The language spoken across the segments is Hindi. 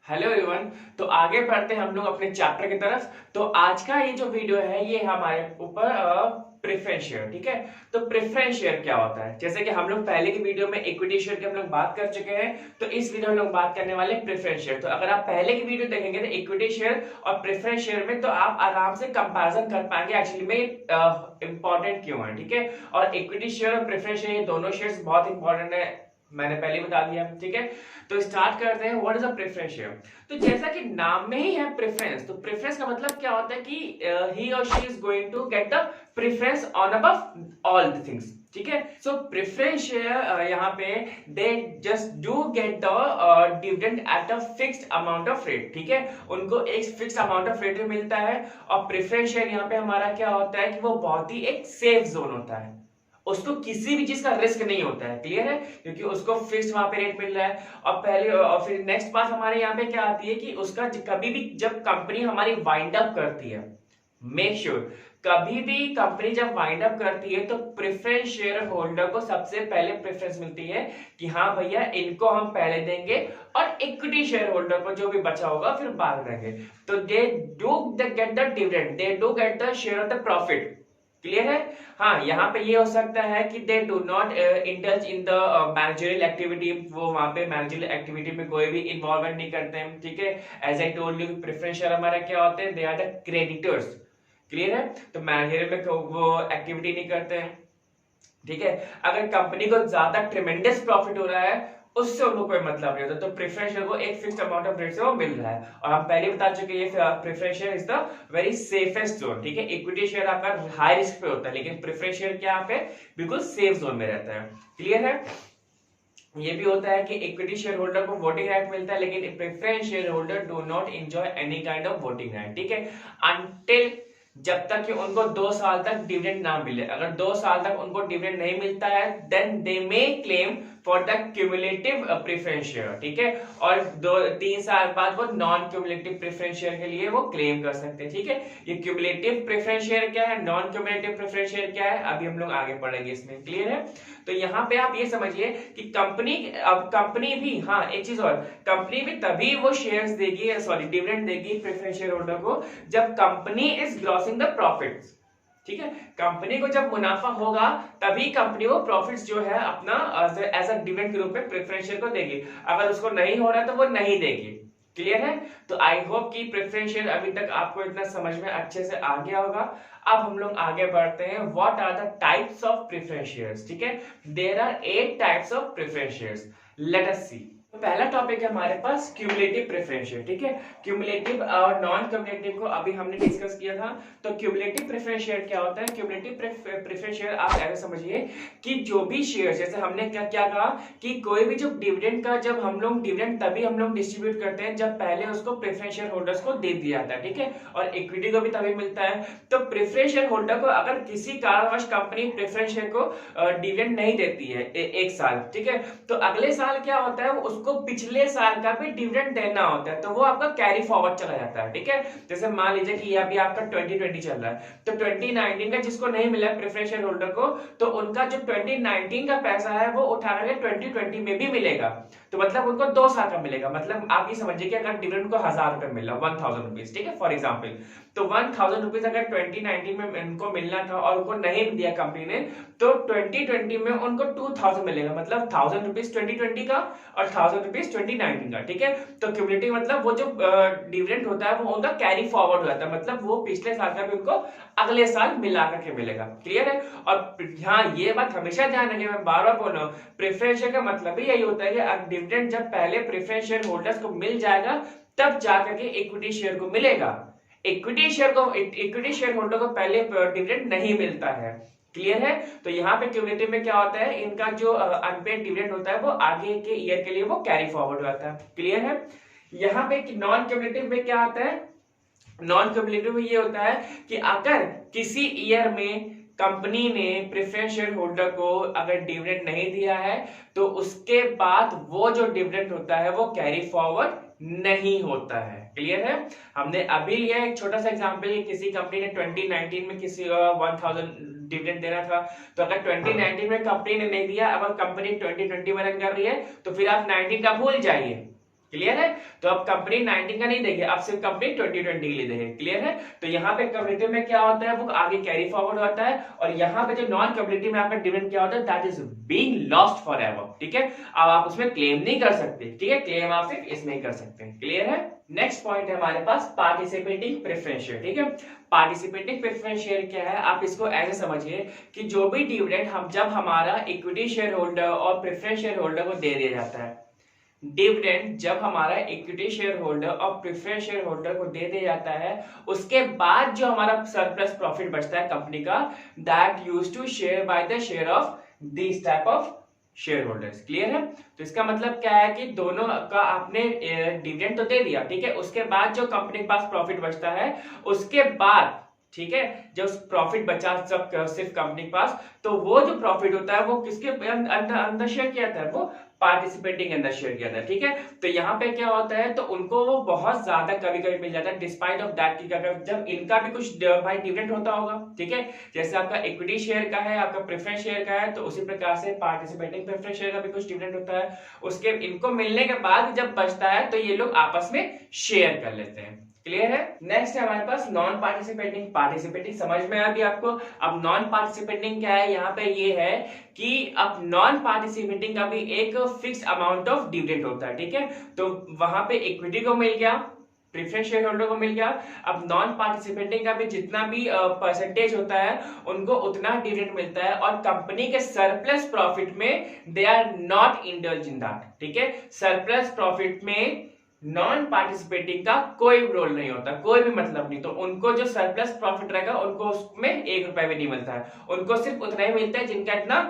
Hello everyone. तो आगे बढ़ते हैं हम लोग अपने चैप्टर की तरफ। तो आज का ये जो वीडियो है ये हमारे ऊपर प्रेफरेंस शेयर, ठीक है। तो प्रेफरेंस शेयर क्या होता है, जैसे कि हम लोग पहले की वीडियो में इक्विटी शेयर की हम लोग बात कर चुके हैं, तो इस वीडियो में हम लोग बात करने वाले प्रेफरेंस शेयर। तो अगर आप पहले की वीडियो देखेंगे तो इक्विटी शेयर और प्रेफरेंस शेयर में, तो आप आराम से कंपैरिजन कर पाएंगे एक्चुअली में इंपॉर्टेंट क्यों है, ठीक है। और इक्विटी शेयर और प्रेफरेंस शेयर, ये दोनों शेयर्स बहुत इंपॉर्टेंट है, मैंने पहले बता दिया, ठीक है। तो स्टार्ट करते हैं, what is a preference share. तो जैसा कि नाम में ही है प्रेफरेंस, तो प्रेफरेंस का मतलब क्या होता है कि ही और she is going to get the preference on above all the things, ठीक है। सो प्रेफरेंस शेयर यहाँ पे they just do get the dividend at a fixed amount of rate, ठीक है। उनको एक फिक्स्ड अमाउंट ऑफ रेट में मिलता है। और प्रेफरेंस शेयर यहाँ पे हमारा क्या होता है कि वो बहुत ही एक सेफ जोन होता है, उसको किसी भी चीज का रिस्क नहीं होता है, क्लियर है, क्योंकि उसको फिक्स वहां पे रेट मिल रहा है। और पहले और फिर नेक्स्ट बात हमारे यहाँ पे क्या आती है कि उसका कभी भी जब कंपनी हमारी वाइंड अप करती है, मेक श्योर कभी भी कंपनी जब वाइंड अप करती है तो प्रेफरेंस शेयर होल्डर को सबसे पहले प्रेफरेंस मिलती है कि हाँ भैया इनको हम पहले देंगे, और इक्विटी शेयर होल्डर को जो भी बचा होगा फिर बाद देंगे। तो they do get the dividend, they do get the share of the profit, clear है। हाँ, यहाँ पे ये हो सकता है कि they do not indulge in the managerial activity, वो वहां पे मैनेजरियल एक्टिविटी में कोई भी इन्वॉल्वमेंट नहीं करते हैं, ठीक है। As I told you, preference share हमारा क्या होते हैं, they are the creditors, clear है। तो मैनेजरियल में वो एक्टिविटी नहीं करते हैं, ठीक है। अगर कंपनी को ज्यादा ट्रिमेंडस प्रॉफिट हो रहा है उससे उनको कोई मतलब नहीं होता, तो प्रेफरेंस शेयर को एक फिक्स्ड अमाउंट ऑफ रेट से वो मिल रहा है। और हम पहले बता चुके हैं preference share is the very safest zone, ठीक है। इक्विटी शेयर आपका हाई रिस्क पे होता है, लेकिन प्रेफरेंस शेयर क्या पे बिल्कुल सेफ जोन में रहता है, क्लियर है। ये भी होता है कि इक्विटी शेयर होल्डर को वोटिंग राइट मिलता है, लेकिन preference share holder do not enjoy any kind of voting right, ठीक है, अनटिल जब तक कि उनको 2 साल तक डिविडेंड ना मिले। अगर 2 साल तक उनको डिविडेंड नहीं मिलता है then they may claim for the cumulative preference share, ठीक है। और 2-3 साल बाद वो नॉन क्यूमुलेटिव प्रेफरेंस शेयर के लिए वो क्लेम कर सकते हैं, ठीक है। ये क्यूमुलेटिव प्रेफरेंस शेयर क्या है, नॉन क्यूमुलेटिव प्रेफरेंस शेयर क्या है, अभी हम लोग आगे पढ़ेंगे इसमें, क्लियर है। तो यहाँ पे आप ये समझिए कि कंपनी भी, हाँ एक चीज और, कंपनी भी तभी वो शेयर्स देगी, सॉरी डिविडेंड देगी प्रेफरेंस शेयर होल्डर को जब company is grossing the profits, ठीक है। कंपनी को जब मुनाफा होगा तभी कंपनी वो प्रॉफिट्स जो है अपना एज अ डिविडेंड के रूप में प्रेफरेंस शेयर को देगी, अगर उसको नहीं हो रहा तो वो नहीं देगी, क्लियर है। तो आई होप कि प्रेफरेंस शेयर अभी तक आपको इतना समझ में अच्छे से आ गया होगा। अब हम लोग आगे बढ़ते हैं, what are the types of preference shares, ठीक है। There are 8 types of preference shares, let us see. पहला टॉपिक है हमारे पास क्यूमुलेटिव प्रेफरेंस शेयर, ठीक है। क्यूमुलेटिव और नॉन क्यूमुलेटिव को अभी हमने डिस्कस किया था। तो क्यूमुलेटिव प्रेफरेंस शेयर क्या होता है, क्यूमुलेटिव प्रेफरेंस शेयर आप ऐसे समझिए कि जो भी शेयर, जैसे हमने क्या क्या कहा कि कोई भी जो डिविडेंड का, जब हम लोग डिविडेंड तभी हम लोग डिस्ट्रीब्यूट करते हैं जब पहले उसको प्रेफरेंस शेयर होल्डर्स को दे दिया जाता है, ठीक है। और इक्विटी को भी तभी मिलता है। तो प्रेफरेंस शेयर होल्डर को अगर किसी कारणवश कंपनी प्रेफरेंस शेयर को डिविडेंड नहीं देती है एक साल, ठीक है, तो अगले साल क्या होता है, उसको पिछले साल का भी डिविडेंड देना होता है, तो वो आपका कैरी फॉरवर्ड चला जाता है, ठीक है। जैसे मान लीजिए कि अभी आपका 2020 चल रहा है, तो 2019 का जिसको नहीं मिला प्रेफरेंस शेयर होल्डर को, तो उनका जो 2019 का पैसा है वो उठा करके 2020 में भी मिलेगा। तो मतलब उनको 2 साल का मिलेगा। मतलब आप ये समझिए कि अगर डिविडेंड को 1000 रुपए मिला, 1000 रुपीज, ठीक है, फॉर एग्जाम्पल, तो 1000 रुपीज अगर 2019 में उनको मिलना था और उनको नहीं दिया कंपनी ने, तो 2020 में उनको 2000 मिलेगा। मतलब 1000 रुपीज 2020 का और 1000 रुपीज 2019 का, ठीक है। तो क्यूमुलेटिव मतलब वो जो डिविडेंड होता है वो उनका कैरी फॉरवर्ड हो जाता है, मतलब वो पिछले साल का भी उनको अगले साल मिला करके मिलेगा, क्लियर है। और हाँ ये बात हमेशा ध्यान रखिए, मैं बार बार बोल रहा हूँ, प्रेफरेंस शेयर का मतलब भी यही होता है कि डिविडेंड जब पहले प्रेफरेंस शेयर होल्डर्स को मिल जाएगा तब जाकर के इक्विटी शेयर को मिलेगा। इक्विटी शेयर होल्डर को पहले डिविडेंड नहीं मिलता है, क्लियर है। तो यहाँ पे क्यूमुलेटिव में क्या होता है, इनका जो अनपेड डिविडेंड होता है वो आगे के ईयर के लिए वो कैरी फॉरवर्ड हो जाता है, क्लियर है। यहाँ पे नॉन क्यूमुलेटिव में क्या आता है, नॉन क्यूमुलेटिव में ये होता है कि अगर किसी ईयर में कंपनी ने प्रेफरेंस शेयर होल्डर को अगर डिविडेंड नहीं दिया है तो उसके बाद वो जो डिविडेंड होता है वो कैरी फॉरवर्ड नहीं होता है, क्लियर है। हमने अभी लिया एक छोटा सा एग्जांपल, किसी कंपनी ने 2019 में किसी 1000 डिविडेंड देना था, तो अगर 2019 में कंपनी ने नहीं दिया, अगर कंपनी 2020 में रन कर रही है तो फिर आप 19 का भूल जाइए, क्लियर है। तो अब कंपनी 19 का नहीं देगी, अब सिर्फ कंपनी 2020 के लिए देगी। क्लियर है। तो यहाँ पे कम्युलेटिव में क्या होता है, वो आगे कैरी फॉरवर्ड होता है, और यहाँ पे जो नॉन कम्युलेटिव में आपका डिविडेंड क्या होता है, that is being lost for ever. ठीक है, अब आप उसमें क्लेम नहीं कर सकते। ठीक है, क्लेम आप सिर्फ इसमें ही कर सकते हैं। क्लियर है। नेक्स्ट पॉइंट है हमारे पास पार्टिसिपेटिंग प्रेफरेंस शेयर। ठीक है, पार्टिसिपेटिंग प्रेफरेंस शेयर क्या है, आप इसको ऐसे समझिए कि जो भी डिविडेंड हम जब हमारा इक्विटी शेयर होल्डर और प्रेफरेंस शेयर होल्डर को दे दिया जाता है, डिविडेंड जब हमारा इक्विटी शेयर होल्डर और प्रेफरेंस शेयर होल्डर को दे दिया जाता है, उसके बाद जो हमारा सरप्लस प्रॉफिट बचता है कंपनी का, that used to share by the share of this type of share holders. Clear है। तो इसका मतलब क्या है कि दोनों का आपने डिविडेंड तो दे दिया, ठीक है, उसके बाद जो कंपनी के पास प्रॉफिट बचता है, उसके बाद ठीक है, जब प्रॉफिट बचा सब सिर्फ कंपनी के पास, तो वो जो प्रॉफिट होता है वो किसके अंदर शेयर किया था, वो पार्टिसिपेटिंग अंदर शेयर किया था। ठीक है, तो यहाँ पे क्या होता है, तो उनको वो बहुत ज्यादा कभी कभी मिल जाता है, डिस्पाइट ऑफ दैट की जब इनका भी कुछ भाई डिविडेंड होता होगा। ठीक है, जैसे आपका इक्विटी शेयर का है, आपका प्रेफरेंस शेयर का है, तो उसी प्रकार से पार्टिसिपेटिंग प्रेफरेंस शेयर का भी कुछ डिविडेंड होता है। उसके इनको मिलने के बाद जब बचता है तो ये लोग आपस में शेयर कर लेते हैं। क्लियर है। नेक्स्ट है हमारे पास नॉन पार्टिसिपेटिंग। पार्टिसिपेटिंग समझ में आ गया आपको। अब नॉन पार्टिसिपेटिंग क्या है, यहाँ पे ये है कि अब नॉन पार्टिसिपेटिंग का भी एक फिक्स अमाउंट ऑफ डिविडेंड होता है। ठीक है, तो वहां पे इक्विटी को मिल गया, प्रेफरेंस शेयर होल्डर को मिल गया, अब नॉन पार्टिसिपेटिंग का भी जितना भी परसेंटेज होता है उनको उतना डिविडेंड मिलता है, और कंपनी के सरप्लस प्रॉफिट में they are not indulge in that. ठीक है, सरप्लस प्रॉफिट में नॉन पार्टिसिपेटिंग का कोई रोल नहीं होता, कोई भी मतलब नहीं। तो उनको जो सरप्लस प्रॉफिट रहेगा उनको उसमें 1 रुपया भी नहीं मिलता है, उनको सिर्फ उतना ही मिलता है जिनका इतना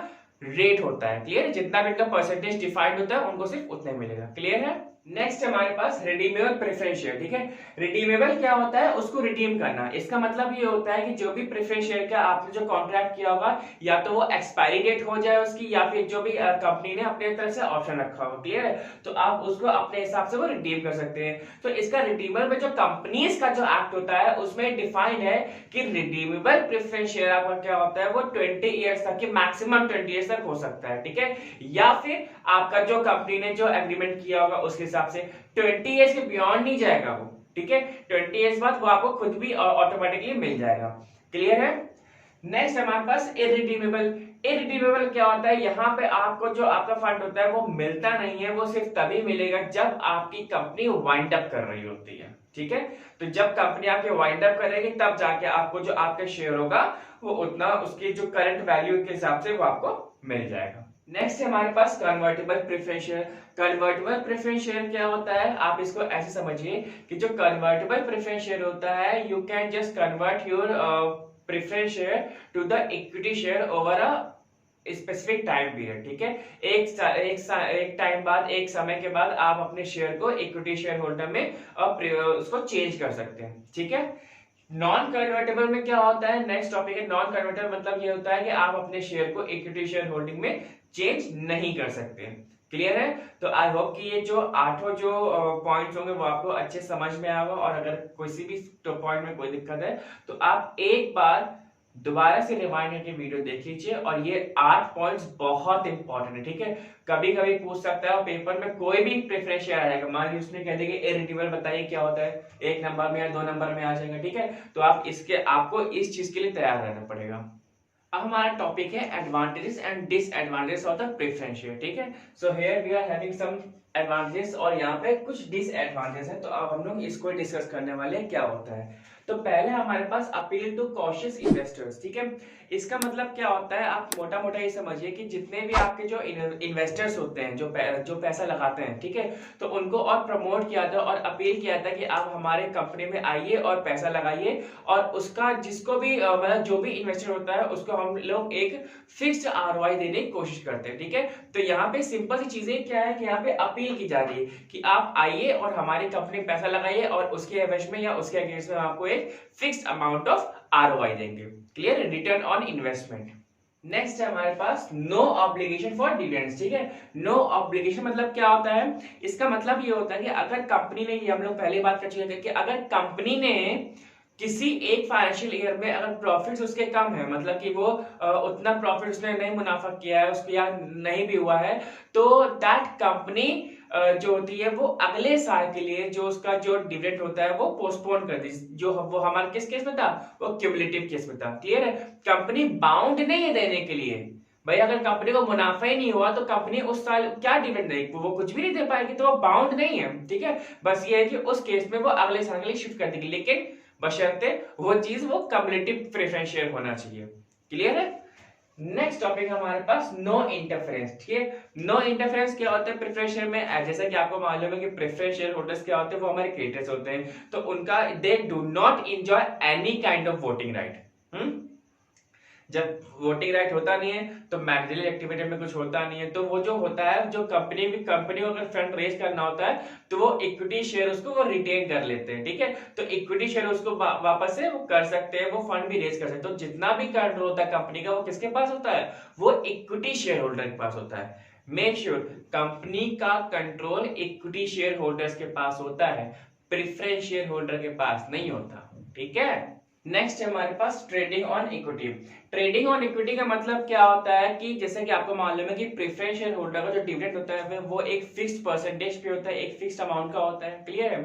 रेट होता है। क्लियर, जितना भी इनका परसेंटेज डिफाइंड होता है उनको सिर्फ उतना ही मिलेगा। क्लियर है। नेक्स्ट हमारे पास रिडीमेबल प्रेफरेंस शेयर। ठीक है, रिडीमेबल क्या होता है, उसको रिडीम करना। इसका मतलब ये होता है कि जो भी प्रेफरेंस शेयर का आपने जो कॉन्ट्रैक्ट किया होगा, या तो वो एक्सपायरी डेट हो जाए उसकी, या फिर जो भी कंपनी ने अपने तरफ से ऑप्शन रखा होगा। क्लियर है, तो आप उसको अपने हिसाब से वो रिडीम कर सकते हैं। तो इसका रिडीमेबल में जो कंपनीज का जो एक्ट होता है उसमें डिफाइंड है कि रिडीमेबल प्रेफरेंस शेयर आपका क्या होता है, वो 20 ईयर्स तक की, मैक्सिमम 20 ईयर्स तक हो सकता है। ठीक है, या फिर आपका जो कंपनी ने जो एग्रीमेंट किया होगा उसके हिसाब से 20 इयर्स के बियॉन्ड नहीं जाएगा वो। ठीक है, 20 इयर्स बाद वो आपको खुद भी ऑटोमेटिकली मिल जाएगा। क्लियर है। नेक्स्ट हमारे पास इरिडीमेबल। इरिडीमेबल क्या होता है, यहाँ पे आपको जो आपका फंड होता है वो मिलता नहीं है, वो सिर्फ तभी मिलेगा जब आपकी कंपनी वाइंड अप कर रही होती है। ठीक है, तो जब कंपनी आपके वाइंड अप करेगी तब जाके आपको जो आपका शेयर होगा वो उतना उसकी जो करंट वैल्यू के हिसाब से वो आपको मिल जाएगा। नेक्स्ट है हमारे पास convertible preference share. Convertible preference share क्या होता है, आप इसको ऐसे समझिए कि जो कन्वर्टेबल प्रेफरेंस शेयर होता है, you can just convert your preference share to the equity share over a specific time period. ठीक है, एक टाइम बाद, एक समय के बाद आप अपने शेयर को इक्विटी शेयर होल्डर में उसको चेंज कर सकते हैं। ठीक है, नॉन कन्वर्टेबल में क्या होता है, नेक्स्ट टॉपिक है नॉन कन्वर्टेबल। मतलब ये होता है कि आप अपने शेयर को इक्विटी शेयर होल्डिंग में चेंज नहीं कर सकते। क्लियर है। तो आई होप कि ये जो 8 जो पॉइंट्स होंगे वो आपको अच्छे समझ में आएगा, और अगर किसी भी पॉइंट में कोई दिक्कत है तो आप एक बार दोबारा से रिवाइंड करके वीडियो देख लीजिए, और ये 8 पॉइंट्स बहुत इंपॉर्टेंट है। ठीक है, कभी कभी पूछ सकता है और पेपर में कोई भी प्रेफरेंस शेयर आ जाएगा, मान लीजिए उसने कह देगा इरिडीमेबल बताइए क्या होता है, 1 नंबर में या 2 नंबर में आ जाएगा। ठीक है, तो आपको इस चीज के लिए तैयार रहना पड़ेगा। अब हमारा टॉपिक है advantages and disadvantages of the preference share. ठीक है, so here we are having some advantages और यहाँ पे कुछ डिसएडवांटेजेस है, तो अब हम लोग इसको डिस्कस करने वाले हैं क्या होता है। तो पहले हमारे पास अपील टू कॉशियस इन्वेस्टर्स। ठीक है, इसका मतलब क्या होता है, आप मोटा मोटा ये समझिए कि जितने भी आपके जो इन्वेस्टर्स होते हैं, जो पैसा लगाते हैं, ठीक है, तो उनको और प्रमोट किया था और अपील किया था कि आप हमारे कंपनी में आइए और पैसा लगाइए, और उसका जिसको भी मतलब जो भी इन्वेस्टर होता है उसको हम लोग एक फिक्स्ड ROI देने की कोशिश करते हैं। ठीक है, तो यहाँ पे सिंपल सी चीजें क्या है कि यहाँ पे अपील की जा रही है कि आप आइए और हमारी कंपनी में पैसा लगाइए, और उसके एवज में या उसके अगेंस्ट में आपको एक फिक्स्ड अमाउंट ऑफ ROI देंगे। Clear, return on investment. Next है हमारे पास नो ऑब्लिगेशन फॉर डिविडेंड्स। ठीक है, नो ऑब्लिगेशन मतलब क्या होता है, इसका मतलब ये होता है कि अगर कंपनी ने, ये हम लोग पहले बात कर चुके थे कि अगर कंपनी ने किसी एक फाइनेंशियल ईयर में अगर प्रॉफिट्स उसके कम है, मतलब कि वो उतना प्रॉफिट उसने नहीं मुनाफा किया है उसको या नहीं भी हुआ है, तो दैट कंपनी जो होती है वो अगले साल के लिए जो उसका जो डिविडेंड होता है वो पोस्टपोन कर दी, जो वो हमारे किस केस में था, वो क्यूमुलेटिव केस में था। क्लियर है? कंपनी बाउंड नहीं है देने के लिए। भाई अगर कंपनी को मुनाफा ही नहीं हुआ तो कंपनी उस साल क्या डिविडेंड देगी, वो कुछ भी नहीं दे पाएगी, तो वो बाउंड नहीं है। ठीक है, बस ये है कि उस केस में वो अगले साल के लिए शिफ्ट कर देगी, लेकिन बशर्ते वो चीज वो क्यूमुलेटिव प्रेफरेंस शेयर होना चाहिए। क्लियर है? नेक्स्ट टॉपिक हमारे पास नो इंटरफेरेंस। ठीक है, नो इंटरफेरेंस क्या होता है प्रेफरेंस शेयर में? जैसा कि आपको मालूम है कि प्रेफरेंस शेयर होल्डर्स क्या होते हैं, वो हमारे क्रिएटर्स होते हैं, तो उनका they do not enjoy any kind of voting right. जब वोटिंग राइट होता नहीं है तो मैनेजरियल एक्टिविटी में कुछ होता नहीं है, तो वो जो होता है, जो कंपनी को अगर फंड रेज करना होता है तो वो इक्विटी शेयर उसको वो रिटेन कर लेते हैं। ठीक है, तो इक्विटी शेयर उसको वापस से वो कर सकते हैं, वो फंड भी रेज कर सकते हैं। तो जितना भी कंट्रोल होता है कंपनी का वो किसके पास होता है, वो इक्विटी शेयर होल्डर के पास होता है। मेक श्योर कंपनी का कंट्रोल इक्विटी शेयर होल्डर्स के पास होता है, प्रेफरेंस शेयर होल्डर के पास नहीं होता। ठीक है, नेक्स्ट है हमारे पास trading on equity. Trading on equity का मतलब क्या होता है कि जैसे कि आपको मालूम है कि प्रेफरेंस शेयर होल्डर का जो डिविडेंड होता है वो एक फिक्स्ड परसेंटेज पे होता है, एक फिक्स्ड अमाउंट का होता है। क्लियर है?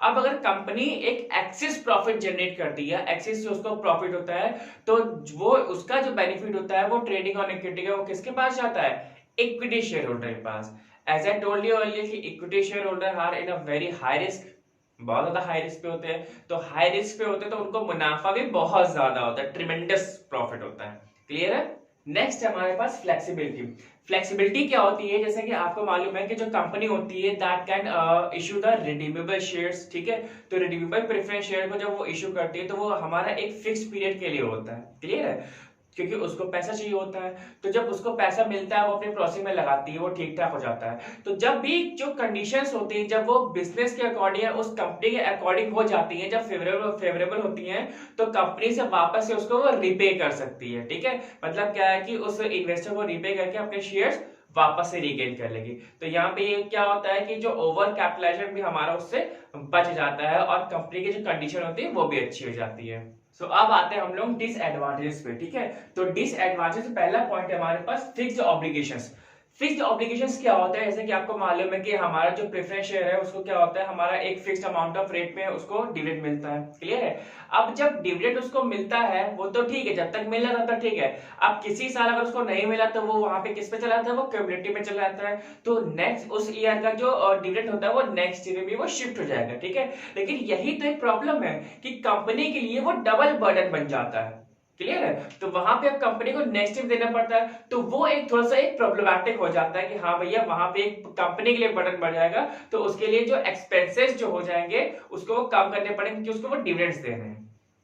अब अगर कंपनी एक एक्सेस प्रॉफिट जनरेट करती है, एक्सेस जो उसको प्रॉफिट होता है, तो वो उसका जो बेनिफिट होता है वो ट्रेडिंग ऑन इक्विटी का वो किसके पास जाता है, इक्विटी शेयर होल्डर के पास। As I told you earlier कि equity shareholder are in a very high risk, बहुत ज्यादा हाई रिस्क पे होते हैं, तो हाई रिस्क पे होते हैं तो उनको मुनाफा भी बहुत ज्यादा होता है, ट्रिमेंडस प्रॉफिट होता है। क्लियर है? नेक्स्ट है हमारे पास फ्लेक्सिबिलिटी। फ्लेक्सिबिलिटी क्या होती है? जैसे कि आपको मालूम है कि जो कंपनी होती है that can issue the redeemable shares. ठीक है, तो रिडीमेबल प्रेफरेंस शेयर को जब वो इशू करती है तो वो हमारा एक फिक्स पीरियड के लिए होता है। क्लियर है? क्योंकि उसको पैसा चाहिए होता है, तो जब उसको पैसा मिलता है वो अपने प्रोसेस में लगाती है, वो ठीक ठाक हो जाता है। तो जब भी जो कंडीशंस होती हैं, जब वो बिजनेस के अकॉर्डिंग या उस कंपनी के अकॉर्डिंग हो जाती हैं, जब फेवरेबल होती हैं, तो कंपनी से वापस से उसको वो रिपे कर सकती है। ठीक है, मतलब क्या है कि उस इन्वेस्टर को रिपे करके अपने शेयर्स वापस से रीगेन कर लेगी। तो यहाँ पे ये क्या होता है कि जो ओवर कैपिटलाइजेशन भी हमारा उससे बच जाता है और कंपनी की जो कंडीशन होती है वो भी अच्छी हो जाती है। सो अब आते हैं हम लोग डिसएडवांटेजेस पे। ठीक है, तो डिसएडवांटेज पहला पॉइंट है हमारे पास फिक्स्ड ऑब्लिगेशंस। फिक्स्ड ऑब्लिगेशंस क्या होता है? जैसे कि आपको मालूम है कि हमारा जो प्रेफरेंस शेयर है उसको क्या होता है, हमारा एक फिक्स्ड अमाउंट ऑफ रेट में उसको डिविडेंड मिलता है। क्लियर है? अब जब डिविडेंड उसको मिलता है वो तो ठीक है, जब तक मिल रहा था तब ठीक है। अब किसी साल अगर उसको नहीं मिला तो वो वहां पे किस पे चला जाता है, वो क्यूमुलेटिव में चला जाता है। तो नेक्स्ट उस ईयर का जो डिविडेंड होता है वो नेक्स्ट ईयर में भी वो शिफ्ट हो जाएगा। ठीक है, लेकिन यही तो एक प्रॉब्लम है कि कंपनी के लिए वो डबल बर्डन बन जाता है। क्लियर है? तो वहां पे अब कंपनी को नेक्स्ट देना पड़ता है, तो वो एक थोड़ा सा एक प्रॉब्लमैटिक हो जाता है कि हाँ भैया वहां पे एक कंपनी के लिए बर्डन बढ़ जाएगा, तो उसके लिए जो एक्सपेंसेस जो हो जाएंगे उसको वो कम करने पड़ेंगे क्योंकि उसको वो डिविडेंड्स देने हैं।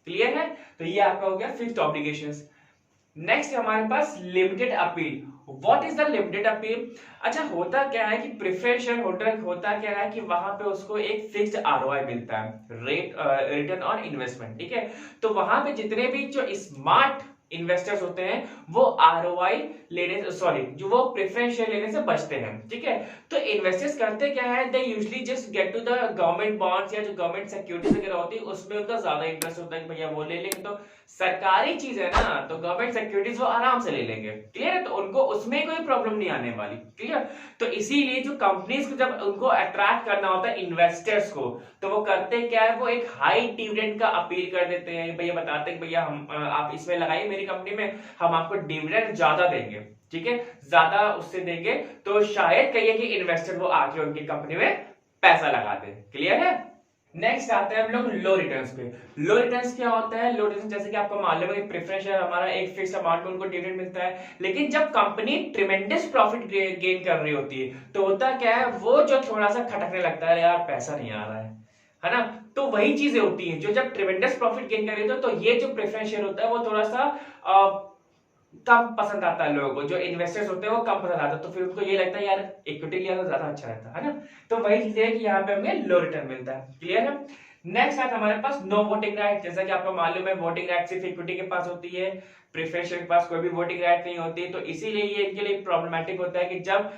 क्लियर है? तो ये आपका हो गया फिक्स्ड ऑब्लिगेशंस। नेक्स्ट हमारे पास limited appeal. What is the limited appeal? अच्छा, होता क्या है कि प्रेफरेंस शेयर होल्डर होता क्या है कि वहां पे उसको एक फिक्स्ड आरओआई मिलता है, रेट रिटर्न ऑन इन्वेस्टमेंट। ठीक है, तो वहां पे जितने भी जो स्मार्ट इन्वेस्टर्स होते हैं वो आरओआई लेने जो वो प्रेफरेंस शेयर लेने से बचते हैं। ठीक है, तो इन्वेस्टर्स करते क्या है, they usually just get to the government bonds या जो गवर्नमेंट सिक्योरिटीज वगैरह होती है उसमें उनका ज्यादा इंटरेस्ट होता है कि भैया वो ले लेंगे, तो सरकारी चीज है ना, तो गवर्नमेंट सिक्योरिटीज वो आराम से ले लेंगे। क्लियर है? तो उनको उसमें कोई प्रॉब्लम नहीं आने वाली। क्लियर? तो इसीलिए जो कंपनीज को जब उनको अट्रैक्ट करना होता है इन्वेस्टर्स को, तो वो करते क्या है, वो एक हाई डिविडेंड का अपील कर देते हैं। भैया बताते हैं भैया हम आप इसमें लगाइए मेरी कंपनी में, हम आपको डिविडेंड ज्यादा देंगे। ठीक है, ज्यादा उससे देंगे तो शायद कहिए कि इन्वेस्टर वो आके उनकी कंपनी में पैसा लगा दे। क्लियर है? नेक्स्ट आते हैं हम लोग लो रिटर्न्स पे। लो रिटर्न्स क्या होता है? लो रिटर्न्स जैसे कि आपको मालूम है कि प्रेफरेंस शेयर हमारा एक फिक्स अमाउंट में उनको डिविडेंड मिलता है, लेकिन जब कंपनी ट्रिमेंडस प्रॉफिट गेन कर रही होती है तो होता क्या है, वो जो थोड़ा सा खटकने लगता है, यार पैसा नहीं आ रहा है ना, तो वही चीजें होती हैं जो जब ट्रिमेंडस प्रॉफिट गेन कर रही होती है तो ये जो प्रेफरेंस शेयर होता है वो थोड़ा सा कम पसंद आता है लोगों को, जो इन्वेस्टर्स होते हैं वो कम पसंद आता है, तो फिर उनको ये लगता है यार इक्विटी लिया तो ज्यादा अच्छा रहता है ना, तो वही चीज है कि यहाँ पे हमें लो रिटर्न मिलता है। क्लियर है? नेक्स्ट है हमारे पास नो वोटिंग राइट। जैसा कि आपको मालूम है वोटिंग राइट सिर्फ इक्विटी के पास होती है, प्रेफरेंस शेयर के पास कोई भी वोटिंग राइट नहीं होती, तो इसीलिए ये इनके लिए प्रॉब्लमैटिक होता है कि जब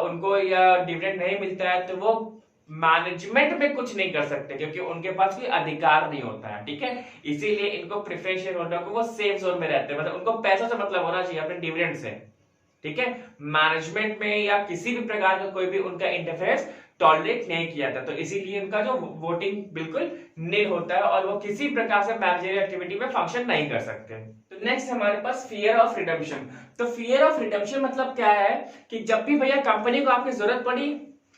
उनको या डिविडेंड नहीं मिलता है तो वो मैनेजमेंट में कुछ नहीं कर सकते क्योंकि उनके पास कोई अधिकार नहीं होता है। ठीक है, इसीलिए इनको प्रेफरेंस शेयर होल्डर को वो सेफ जोन में रहते हैं, मतलब उनको पैसा से मतलब होना चाहिए अपने डिविडेंड से। ठीक है, मैनेजमेंट में या किसी भी प्रकार का कोई भी उनका इंटरफेरेंस टॉलरेट नहीं किया था, तो इसीलिए उनका जो वोटिंग बिल्कुल नील होता है और वो किसी प्रकार से मैनेजरियल एक्टिविटी में फंक्शन नहीं कर सकते। तो नेक्स्ट हमारे पास फियर ऑफ रिडम्पशन। तो फियर ऑफ रिडम्पशन मतलब क्या है कि जब भी भैया कंपनी को आपकी जरूरत पड़ी,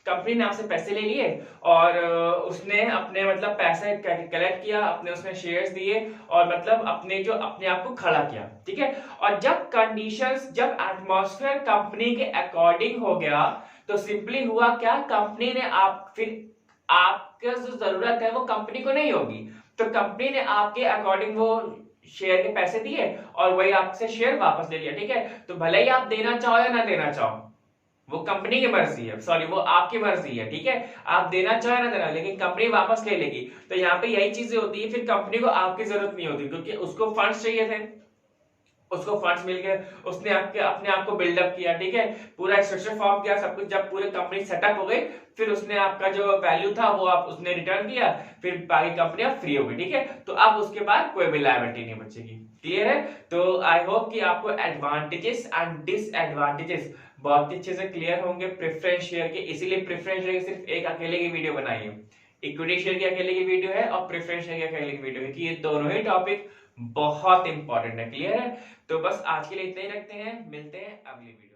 कंपनी ने आपसे पैसे ले लिए और उसने अपने मतलब पैसे कलेक्ट किया, अपने उसमें शेयर्स दिए और मतलब अपने आप को खड़ा किया, ठीक है। और जब कंडीशंस, जब एटमॉस्फेयर कंपनी के अकॉर्डिंग हो गया, तो सिंपली हुआ क्या, कंपनी ने फिर आपके जो जरूरत है वो कंपनी को नहीं होगी, तो कंपनी ने आपके अकॉर्डिंग वो शेयर के पैसे दिए और वही आपसे शेयर वापस ले लिया, ठीक है। तो भले ही आप देना चाहो या ना देना चाहो, वो कंपनी की मर्जी है, सॉरी वो आपकी मर्जी है, ठीक है। आप देना चाहे ना देना, लेकिन कंपनी वापस ले लेगी। तो यहाँ पे यही चीजें होती है, फिर कंपनी को आपकी जरूरत नहीं होती, क्योंकि उसको फंड्स चाहिए थे, उसको फंड्स मिल गए, उसने अपने आप को बिल्डअप किया, ठीक है, पूरा स्ट्रक्चर फॉर्म किया, सब कुछ जब पूरे कंपनी सेटअप हो गई, फिर उसने आपका जो वैल्यू था वो उसने रिटर्न किया, फिर बाकी कंपनी अब फ्री हो गई, ठीक है। तो अब उसके बाद कोई भी लायबिलिटी नहीं बचेगी। क्लियर है? तो आई होप कि आपको एडवांटेजेस एंड डिसएडवांटेजेस बहुत अच्छे से क्लियर होंगे प्रेफरेंस शेयर के, इसीलिए प्रेफरेंस शेयर की सिर्फ एक अकेले की वीडियो बनाई है, इक्विटी शेयर की अकेले की वीडियो है और प्रेफरेंस शेयर की अकेले की वीडियो है, कि ये दोनों ही टॉपिक बहुत इंपॉर्टेंट है। क्लियर है? तो बस आज के लिए इतना ही रखते हैं, मिलते हैं अगली वीडियो।